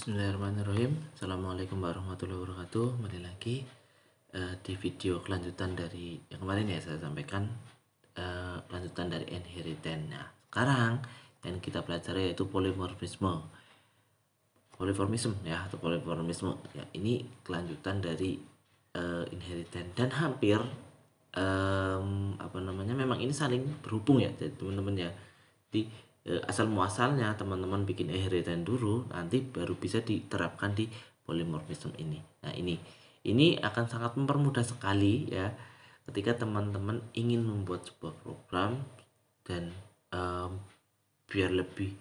Bismillahirrahmanirrahim. Assalamualaikum warahmatullahi wabarakatuh. Kembali lagi di video kelanjutan dari yang kemarin ya saya sampaikan, kelanjutan dari inheritance. Nah, sekarang yang kita pelajari yaitu polimorfisme ya, atau polimorfisme ya. Ini kelanjutan dari inheritance dan hampir memang ini saling berhubung ya teman-teman ya. Di asal muasalnya teman-teman bikin inheritance dulu, nanti baru bisa diterapkan di polimorfisme ini. Nah, ini akan sangat mempermudah sekali ya ketika teman-teman ingin membuat sebuah program dan biar lebih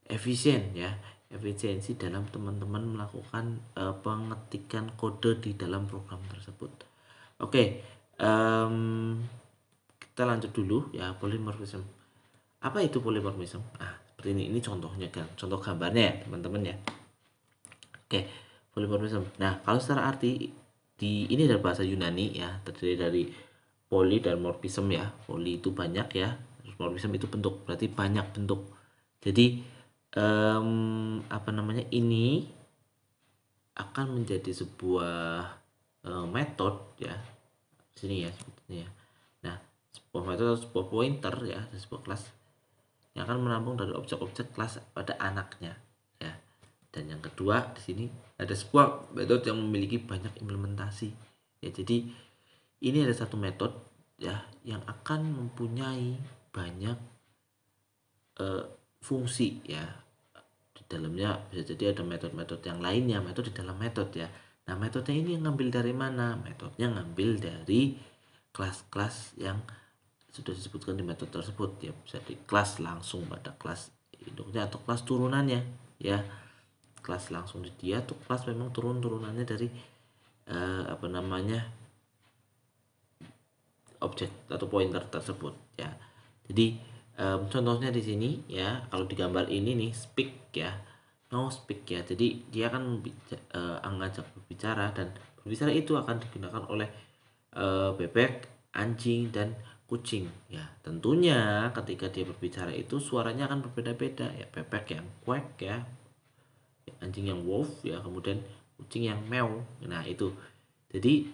efisiensi dalam teman-teman melakukan pengetikan kode di dalam program tersebut. Oke, kita lanjut dulu ya, polimorfisme. Apa itu polimorfisme? Nah, seperti ini contohnya kan, contoh gambarnya ya teman-teman ya. Oke, polimorfisme. Nah, kalau secara arti ini dari bahasa Yunani ya, terdiri dari poli dan morfism ya. Poli itu banyak ya, morfism itu bentuk, berarti banyak bentuk. Jadi ini akan menjadi sebuah metode ya. Sini ya sebetulnya. Nah, sebuah metode, sebuah pointer ya, sebuah kelas yang akan menampung dari objek-objek kelas pada anaknya ya. Dan yang kedua di sini ada sebuah metode yang memiliki banyak implementasi ya. Jadi ini ada satu metode ya yang akan mempunyai banyak fungsi ya. Di dalamnya bisa jadi ada metode-metode yang lainnya, metode di dalam metode ya. Nah, metode ini ngambil dari mana? Metodenya ngambil dari kelas-kelas yang sudah disebutkan di metode tersebut ya. Bisa di kelas langsung pada kelas induknya atau kelas turunannya ya. Kelas langsung di dia atau kelas memang turunannya dari objek atau pointer tersebut ya. Jadi contohnya di sini ya, kalau di gambar ini nih speak ya, no speak ya. Jadi dia akan mengajak berbicara, dan berbicara itu akan digunakan oleh bebek, anjing, dan kucing ya. Tentunya ketika dia berbicara itu suaranya akan berbeda-beda ya. Bebek yang quack ya, anjing yang wolf ya, kemudian kucing yang meow. Nah, itu. Jadi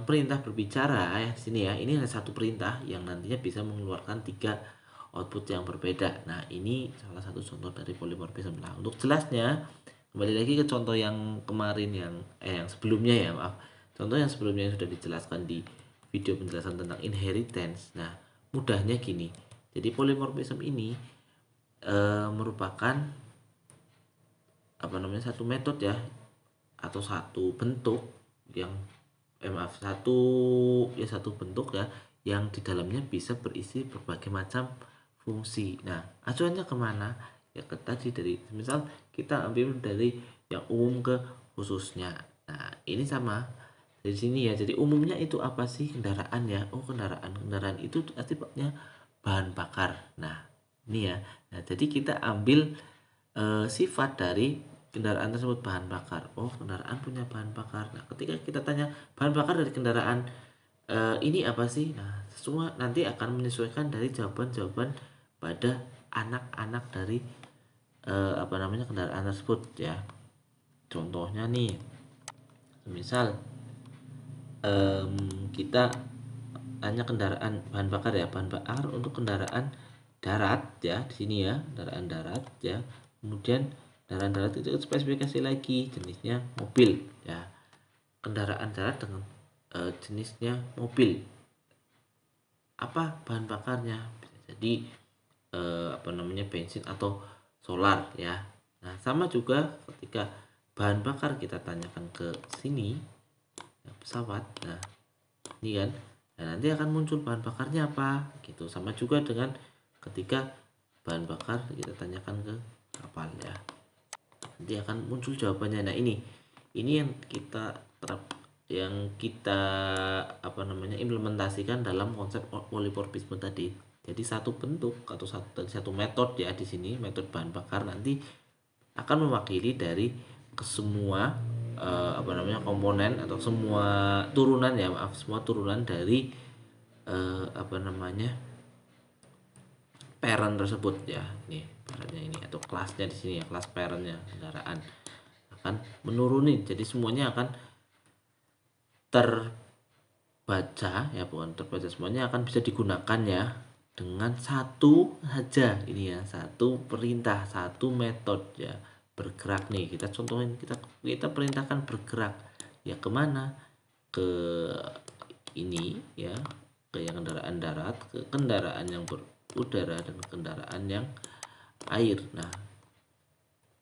perintah berbicara ya di sini ya. Ini ada satu perintah yang nantinya bisa mengeluarkan 3 output yang berbeda. Nah, ini salah satu contoh dari polimorfisme. Nah, untuk jelasnya kembali lagi ke contoh yang kemarin yang sebelumnya ya, maaf. Contoh yang sebelumnya yang sudah dijelaskan di video penjelasan tentang inheritance. Nah, mudahnya gini. Jadi polimorfisme ini merupakan satu metode ya, atau satu bentuk yang satu bentuk ya yang di dalamnya bisa berisi berbagai macam fungsi. Nah, acuannya kemana? Ya ke tadi, dari misal kita ambil dari yang umum ke khususnya. Nah, ini sama dari sini ya. Jadi umumnya itu apa sih? Kendaraan ya. Oh, kendaraan itu akibatnya bahan bakar. Nah, ini ya. Nah, jadi kita ambil sifat dari kendaraan tersebut, bahan bakar. Oh, kendaraan punya bahan bakar. Nah, ketika kita tanya bahan bakar dari kendaraan ini apa sih? Nah, semua nanti akan menyesuaikan dari jawaban-jawaban pada anak-anak dari kendaraan tersebut ya. Contohnya nih, misal kita tanya kendaraan bahan bakar ya, bahan bakar untuk kendaraan darat ya, di sini ya, kendaraan darat ya. Kemudian kendaraan darat itu spesifikasi lagi, jenisnya mobil ya. Kendaraan darat dengan jenisnya mobil. Apa bahan bakarnya? Bisa jadi bensin atau solar ya. Nah, sama juga ketika bahan bakar kita tanyakan ke sini ya, pesawat. Nah, ini kan. Nah, nanti akan muncul bahan bakarnya apa gitu. Sama juga dengan ketika bahan bakar kita tanyakan ke kapal ya, nanti akan muncul jawabannya. Nah, ini yang kita implementasikan dalam konsep polimorfisme tadi. Jadi satu bentuk atau satu metode ya, di sini metode bahan bakar nanti akan mewakili dari ke semua komponen atau semua turunan ya, semua turunan dari parent tersebut ya. Nih parentnya ini, atau kelasnya di sini ya, kelas parentnya kendaraan. akan menuruni, jadi semuanya akan terbaca ya, bukan terbaca, semuanya akan bisa digunakan ya dengan satu saja ini ya, satu perintah, satu metode ya, bergerak nih. Kita contohin, kita perintahkan bergerak ya kemana, ke ini ya, ke yang kendaraan darat, ke kendaraan yang berudara, dan kendaraan yang air. Nah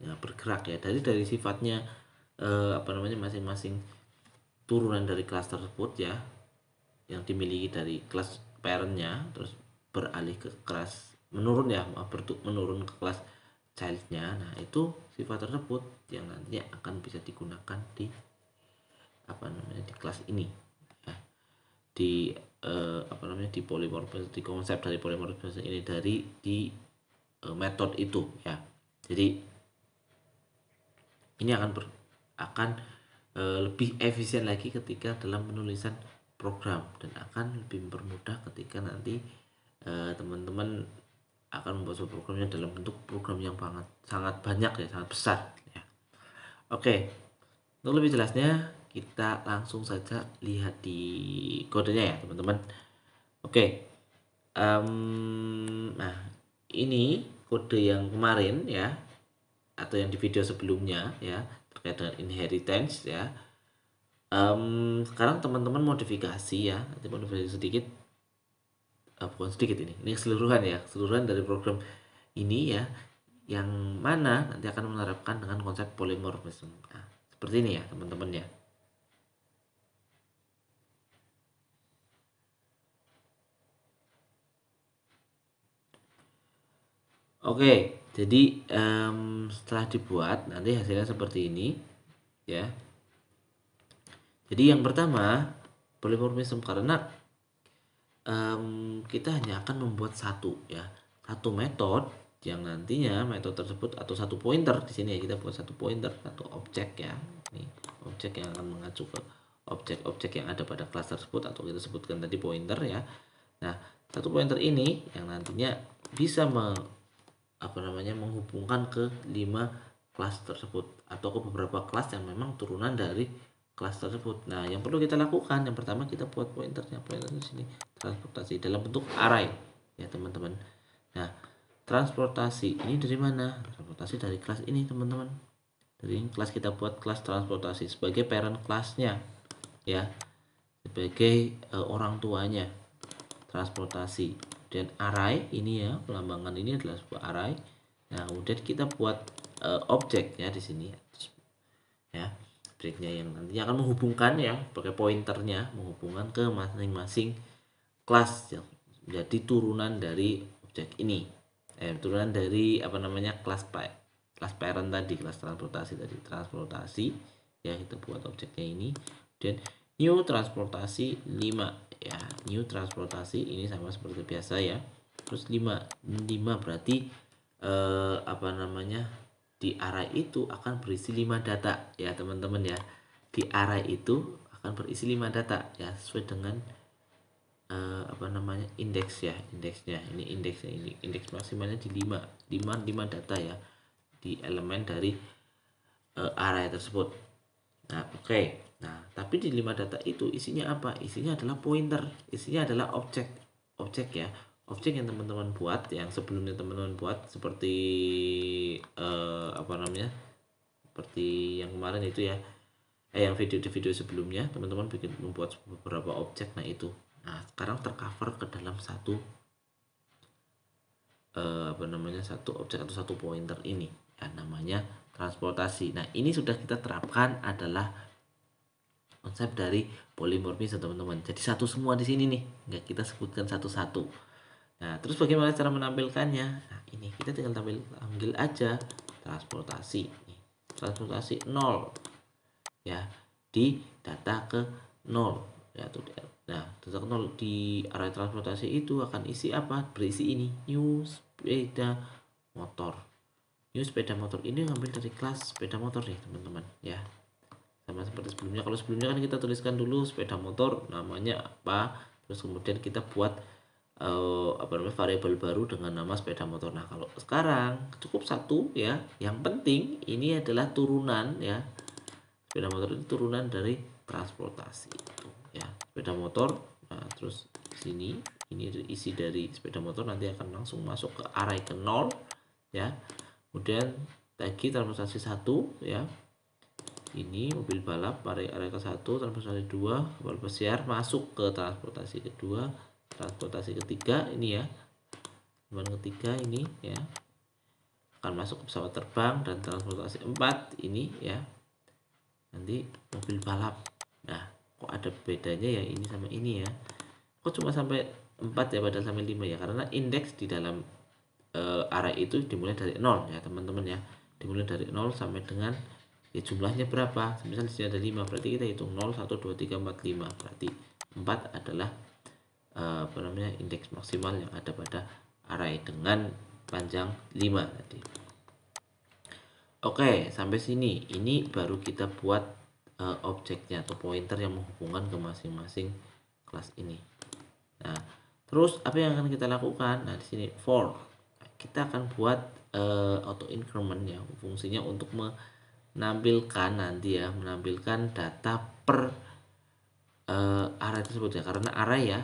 ya, bergerak ya, dari sifatnya masing-masing turunan dari kelas tersebut ya, yang dimiliki dari kelas parentnya, terus beralih ke kelas menurun ya, menurun ke kelas childnya. Nah itu sifat tersebut yang nantinya akan bisa digunakan di di kelas ini ya, di di polymorphism, di konsep dari polymorphism ini, di metode itu ya. Jadi ini akan lebih efisien lagi ketika dalam penulisan program, dan akan lebih mempermudah ketika nanti teman-teman akan membuat sebuah programnya dalam bentuk program yang sangat banyak ya, sangat besar ya. Oke, untuk lebih jelasnya kita langsung saja lihat di kodenya ya teman-teman. Oke, nah ini kode yang kemarin ya, atau yang di video sebelumnya ya, terkait dengan inheritance ya. Sekarang teman-teman modifikasi ya, nanti modifikasi sedikit, bukan sedikit, ini keseluruhan ya, keseluruhan dari program ini ya, yang mana nanti akan menerapkan dengan konsep polymorphism. Nah, seperti ini ya teman-teman ya. Oke, jadi setelah dibuat nanti hasilnya seperti ini ya. Jadi yang pertama polymorphism, karena kita hanya akan membuat satu metode, yang nantinya metode tersebut atau satu pointer di sini ya, kita buat satu pointer, satu objek ya. Ini objek yang akan mengacu ke objek-objek yang ada pada kelas tersebut, atau kita sebutkan tadi pointer ya. Nah, satu pointer ini yang nantinya bisa menghubungkan ke 5 kelas tersebut, atau ke beberapa kelas yang memang turunan dari kelas tersebut. Nah, yang perlu kita lakukan yang pertama, kita buat pointernya di sini, transportasi dalam bentuk array ya teman-teman. Nah, transportasi ini dari mana? Transportasi dari kelas ini teman-teman, dari kelas kita buat kelas transportasi sebagai parent kelasnya ya, sebagai orang tuanya transportasi. Dan array ini ya, pelambangan ini adalah sebuah array. Nah, kemudian kita buat objek ya di sini ya, objeknya yang nantinya akan menghubungkan ya, pakai pointernya menghubungkan ke masing-masing kelas yang menjadi turunan dari objek ini, turunan dari kelas parent tadi, kelas transportasi ya, kita buat objeknya ini. Dan new transportasi 5 ya, new transportasi ini sama seperti biasa ya, terus 5 berarti di array itu akan berisi 5 data ya teman-teman ya. Di array itu akan berisi 5 data ya, sesuai dengan indeks ya, indeksnya ini, indeks maksimalnya di 5 data ya, di elemen dari array tersebut. Nah, oke. Nah, tapi di 5 data itu isinya apa? Isinya adalah pointer, isinya adalah objek ya. Objek yang teman-teman buat, yang sebelumnya teman-teman buat, seperti seperti yang kemarin itu ya. Yang video sebelumnya teman-teman membuat beberapa objek. Nah, itu. Nah, sekarang tercover ke dalam satu satu objek atau satu pointer ini ya, namanya transportasi. Nah, ini sudah kita terapkan adalah konsep dari polymorphism teman-teman. Jadi satu semua di sini nih, nggak kita sebutkan satu-satu. Nah, terus bagaimana cara menampilkannya? Nah, ini kita tinggal ambil aja transportasi. Transportasi 0 ya, di data ke 0 ya, nah, data ke 0 di array transportasi itu akan isi apa? Berisi ini, new sepeda motor. New sepeda motor ini ngambil dari kelas sepeda motor nih teman-teman ya, sama seperti sebelumnya. Kalau sebelumnya kan kita tuliskan dulu sepeda motor namanya apa, terus kemudian kita buat variabel baru dengan nama sepeda motor. Nah, kalau sekarang cukup satu ya, yang penting ini adalah turunan ya, Sepeda motor itu turunan dari transportasi ya. Sepeda motor, nah terus sini ini isi dari sepeda motor nanti akan langsung masuk ke array ke 0 ya. Kemudian lagi transportasi 1 ya, ini mobil balap array ke 1, transportasi 2 kapal pesiar masuk ke transportasi kedua, transportasi ketiga ini ya, teman ketiga ini ya akan masuk ke pesawat terbang, dan transportasi 4 ini ya nanti mobil balap. Nah kok ada bedanya ya ini sama ini ya, kok cuma sampai 4 ya padahal sampai 5 ya, karena indeks di dalam array itu dimulai dari 0 ya teman-teman ya, dimulai dari 0 sampai dengan ya jumlahnya berapa. Misal di sini ada 5, berarti kita hitung 0 1 2 3 4 5, berarti 4 adalah indeks maksimal yang ada pada array dengan panjang 5 tadi. Oke, sampai sini ini baru kita buat objeknya atau pointer yang menghubungkan ke masing-masing kelas ini. Nah, terus apa yang akan kita lakukan? Nah, di sini for kita akan buat auto increment ya, fungsinya untuk menampilkan nanti ya, menampilkan data per array tersebut ya, karena array ya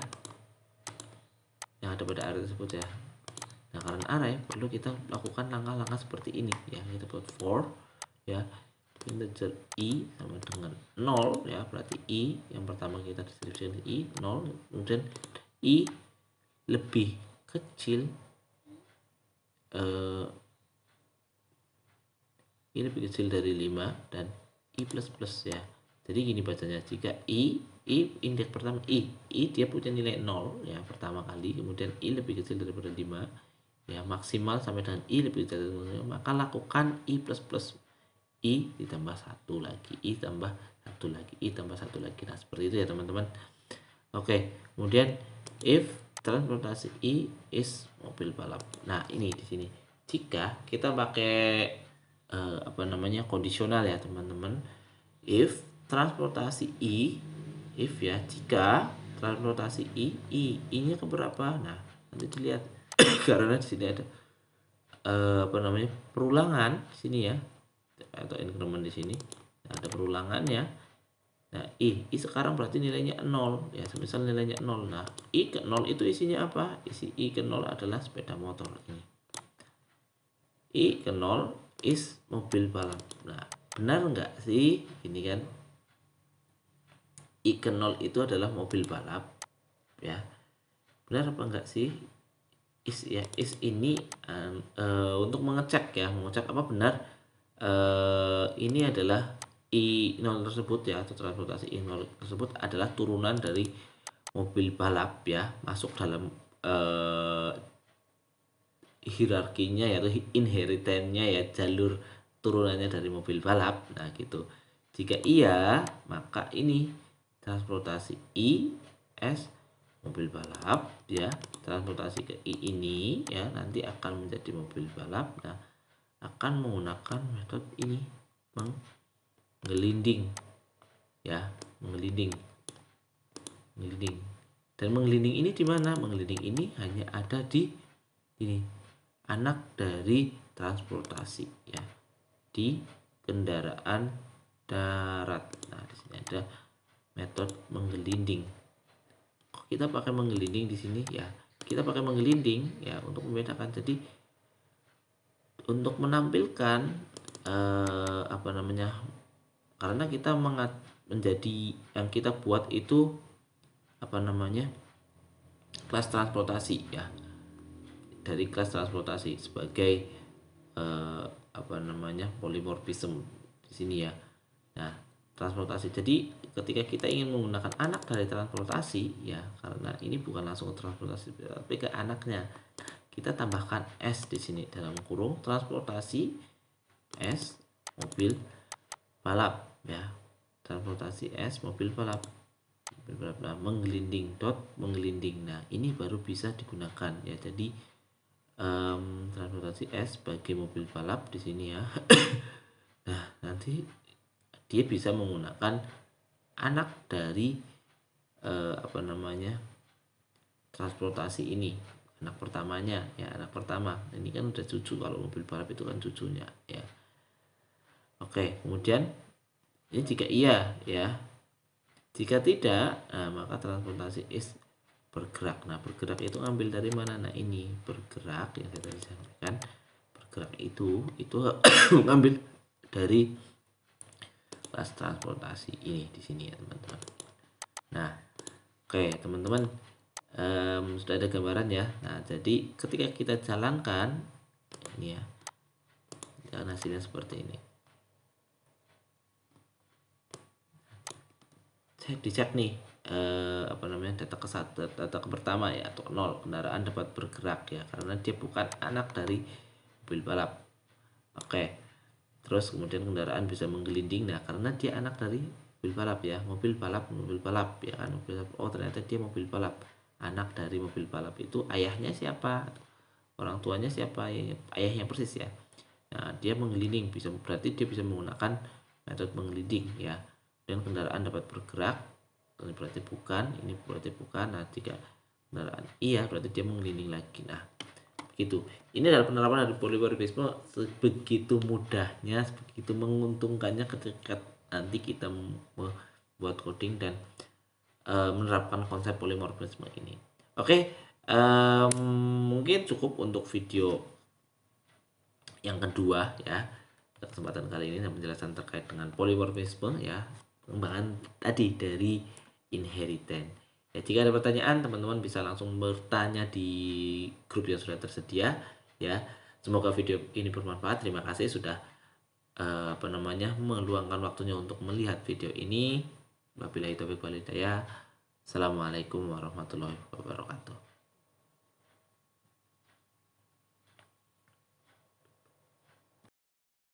yang ada pada array tersebut ya. Nah, karena array perlu kita lakukan langkah-langkah seperti ini ya. Kita buat for ya, integer i sama dengan 0 ya, berarti i yang pertama kita deskripsikan i 0, kemudian i lebih kecil i lebih kecil dari 5 dan i plus plus ya. Jadi gini bacanya, jika i indeks pertama i dia punya nilai 0 ya pertama kali, kemudian i lebih kecil daripada 5 ya, maksimal sampai dengan i lebih kecil dari 5, maka lakukan i plus plus, i ditambah 1 lagi, i tambah 1 lagi, i tambah 1 lagi. Nah seperti itu ya teman-teman. Oke, kemudian if transportasi i is mobil balap. Nah ini di sini jika kita pakai kondisional ya teman-teman, if transportasi i, if ya, jika transportasi i nya keberapa. Nah nanti dilihat karena di sini ada perulangan di sini ya, atau increment di sini ada perulangannya. Nah i sekarang berarti nilainya 0 ya, misal nilainya 0. Nah i ke 0 itu isinya apa? Isi i ke 0 adalah sepeda motor ini. I ke 0 is mobil balap. Nah benar enggak sih ini kan, i ke 0 itu adalah mobil balap ya, benar apa enggak sih? Is ya, is ini untuk mengecek apa benar ini adalah i 0 tersebut ya, atau transportasi i 0 tersebut adalah turunan dari mobil balap ya, masuk dalam hierarkinya ya, atau inheritance-nya ya, jalur turunannya dari mobil balap. Nah gitu, jika iya maka ini transportasi i s mobil balap ya, transportasi ke i ini ya nanti akan menjadi mobil balap. Nah akan menggunakan metode ini, menggelinding ya, menggelinding. Dan menggelinding ini di mana? Menggelinding ini hanya ada di ini, anak dari transportasi ya, di kendaraan darat. Nah di sini ada metode menggelinding. Kita pakai menggelinding di sini ya, kita pakai menggelinding ya untuk membedakan. Jadi untuk menampilkan karena kita menjadi yang kita buat itu kelas transportasi ya, dari kelas transportasi sebagai polymorphism di sini ya. Nah transportasi, jadi ketika kita ingin menggunakan anak dari transportasi ya, karena ini bukan langsung ke transportasi tapi ke anaknya, kita tambahkan s di sini dalam kurung transportasi s mobil balap ya, transportasi s mobil balap. Nah, menggelinding Nah ini baru bisa digunakan ya. Jadi transportasi s sebagai mobil balap di sini ya. Nah nanti dia bisa menggunakan anak dari transportasi ini, anak pertamanya ya, anak pertama. Ini kan udah cucu, kalau mobil balap itu kan cucunya ya. Oke, kemudian Ini jika iya ya. Jika tidak, nah, maka transportasi is bergerak. Nah, bergerak itu ambil dari mana? Nah, ini bergerak yang saya tadi sampaikan. Bergerak itu ngambil dari kelas transportasi ini di sini ya, teman-teman. Nah, oke, teman-teman, sudah ada gambaran ya. Nah, jadi ketika kita jalankan ini ya, dan hasilnya seperti ini. Saya dicek nih data data ke pertama ya, atau 0, kendaraan dapat bergerak ya karena dia bukan anak dari mobil balap. Oke, terus kemudian kendaraan bisa menggelinding, nah karena dia anak dari mobil balap ya, mobil balap ya kan, mobil balap. Oh, ternyata dia mobil balap, anak dari mobil balap. Itu ayahnya siapa, orang tuanya siapa, ayahnya persis ya. Nah, dia menggelinding, berarti dia bisa menggunakan metode menggelinding ya. Dan kendaraan dapat bergerak, ini berarti bukan, ini berarti bukan. Nah, jika kendaraan iya, berarti dia menggelinding lagi. Nah, begitu. Ini adalah penerapan dari polimorfisme begitu mudahnya, begitu menguntungkannya ketika nanti kita membuat coding dan menerapkan konsep polimorfisme ini. Oke, mungkin cukup untuk video yang kedua ya. Kesempatan kali ini saya menjelaskan terkait dengan polimorfisme ya, pengembangan tadi dari inheritance. Ya, jika ada pertanyaan, teman-teman bisa langsung bertanya di grup yang sudah tersedia ya. Semoga video ini bermanfaat. Terima kasih sudah meluangkan waktunya untuk melihat video ini. Wabillahi taufiq wal hidayah. Assalamualaikum warahmatullahi wabarakatuh.